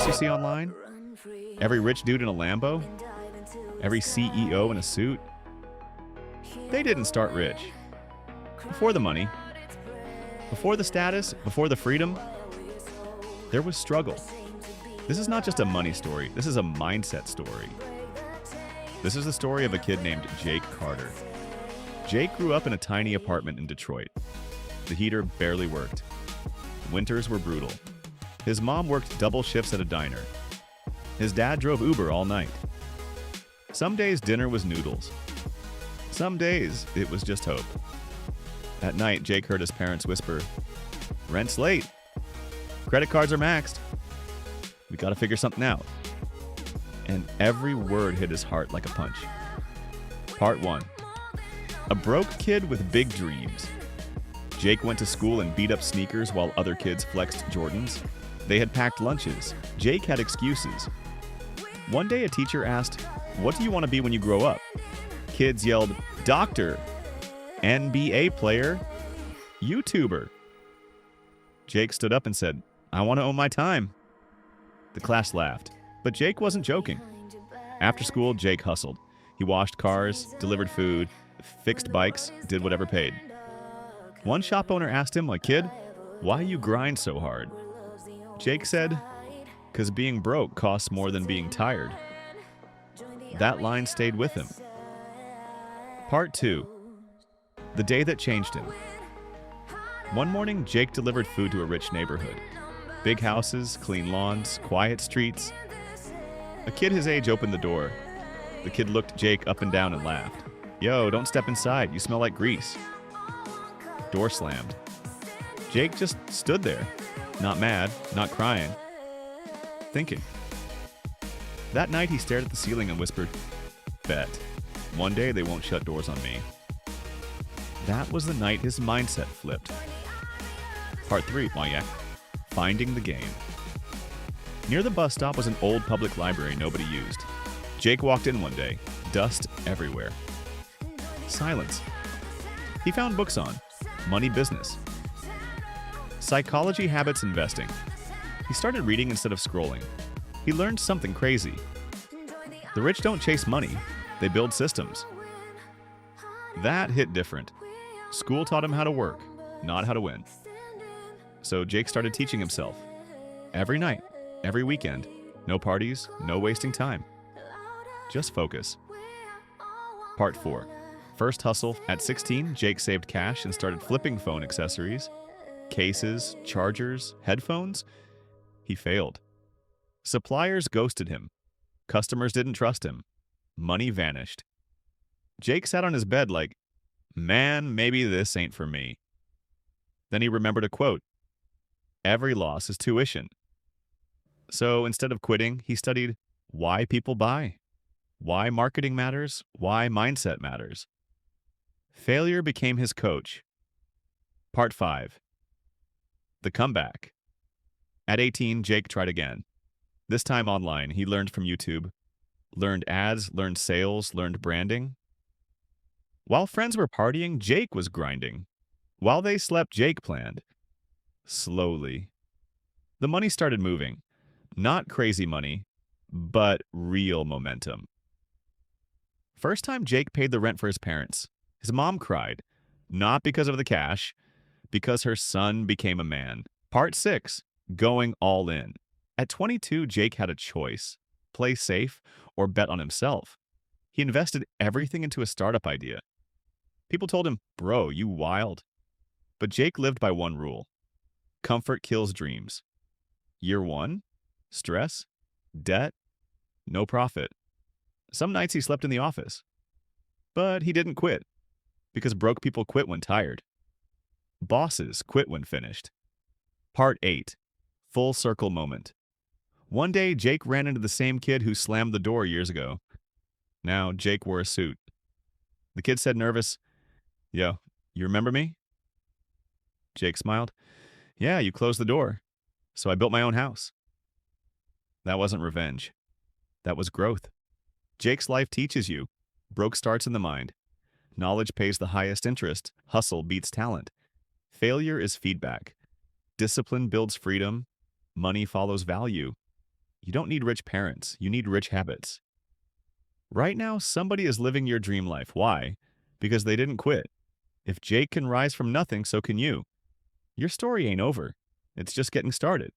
you see online? Every rich dude in a Lambo? Every CEO in a suit? They didn't start rich. Before the money, before the status, before the freedom, there was struggle. This is not just a money story, this is a mindset story. This is the story of a kid named Jake Carter. Jake grew up in a tiny apartment in Detroit. The heater barely worked. Winters were brutal. His mom worked double shifts at a diner. His dad drove Uber all night. Some days dinner was noodles. Some days it was just hope. At night, Jake heard his parents whisper, "Rent's late. Credit cards are maxed. We gotta figure something out." And every word hit his heart like a punch. Part 1. A broke kid with big dreams. Jake went to school in beat-up sneakers while other kids flexed Jordans. They had packed lunches. Jake had excuses. One day a teacher asked, "What do you want to be when you grow up?" Kids yelled, "Doctor, NBA player, YouTuber." Jake stood up and said, "I want to own my time." The class laughed, but Jake wasn't joking. After school, Jake hustled. He washed cars, delivered food, fixed bikes, did whatever paid. One shop owner asked him, like, "Kid, why you grind so hard?" Jake said, "'Cause being broke costs more than being tired." That line stayed with him. Part 2. The day that changed him. One morning, Jake delivered food to a rich neighborhood. Big houses, clean lawns, quiet streets. A kid his age opened the door. The kid looked Jake up and down and laughed. "Yo, don't step inside. You smell like grease." Door slammed. Jake just stood there, not mad, not crying, thinking. That night, he stared at the ceiling and whispered, "Bet. One day they won't shut doors on me." That was the night his mindset flipped. Part 3. Oh yeah. Finding the game. Near the bus stop was an old public library nobody used. Jake walked in one day. Dust everywhere. Silence. He found books on money, business, psychology, habits, investing. He started reading instead of scrolling. He learned something crazy. The rich don't chase money, they build systems. That hit different. School taught him how to work, not how to win. So Jake started teaching himself. Every night, every weekend. No parties, no wasting time. Just focus. Part 4. First hustle. At 16, Jake saved cash and started flipping phone accessories. Cases, chargers, headphones. He failed. Suppliers ghosted him. Customers didn't trust him. Money vanished. Jake sat on his bed like, "Man, maybe this ain't for me." Then he remembered a quote, "Every loss is tuition." So instead of quitting, he studied why people buy, why marketing matters, why mindset matters. Failure became his coach. Part 5. The comeback. At 18, Jake tried again. This time online, he learned from YouTube, learned ads, learned sales, learned branding. While friends were partying, Jake was grinding. While they slept, Jake planned. Slowly. The money started moving. Not crazy money, but real momentum. First time Jake paid the rent for his parents. His mom cried, not because of the cash, because her son became a man. Part 6. Going all in. At 22, Jake had a choice. Play safe or bet on himself. He invested everything into a startup idea. People told him, "Bro, you wild." But Jake lived by one rule. Comfort kills dreams. Year 1, stress, debt, no profit. Some nights he slept in the office. But he didn't quit, because broke people quit when tired. Bosses quit when finished. Part 8. Full circle moment. One day, Jake ran into the same kid who slammed the door years ago. Now, Jake wore a suit. The kid said nervous, "Yo, you remember me?" Jake smiled. "Yeah, you closed the door. So I built my own house." That wasn't revenge. That was growth. Jake's life teaches you. Broke starts in the mind. Knowledge pays the highest interest. Hustle beats talent. Failure is feedback. Discipline builds freedom. Money follows value. You don't need rich parents, you need rich habits. Right now, somebody is living your dream life. Why? Because they didn't quit. If Jake can rise from nothing, so can you. Your story ain't over. It's just getting started.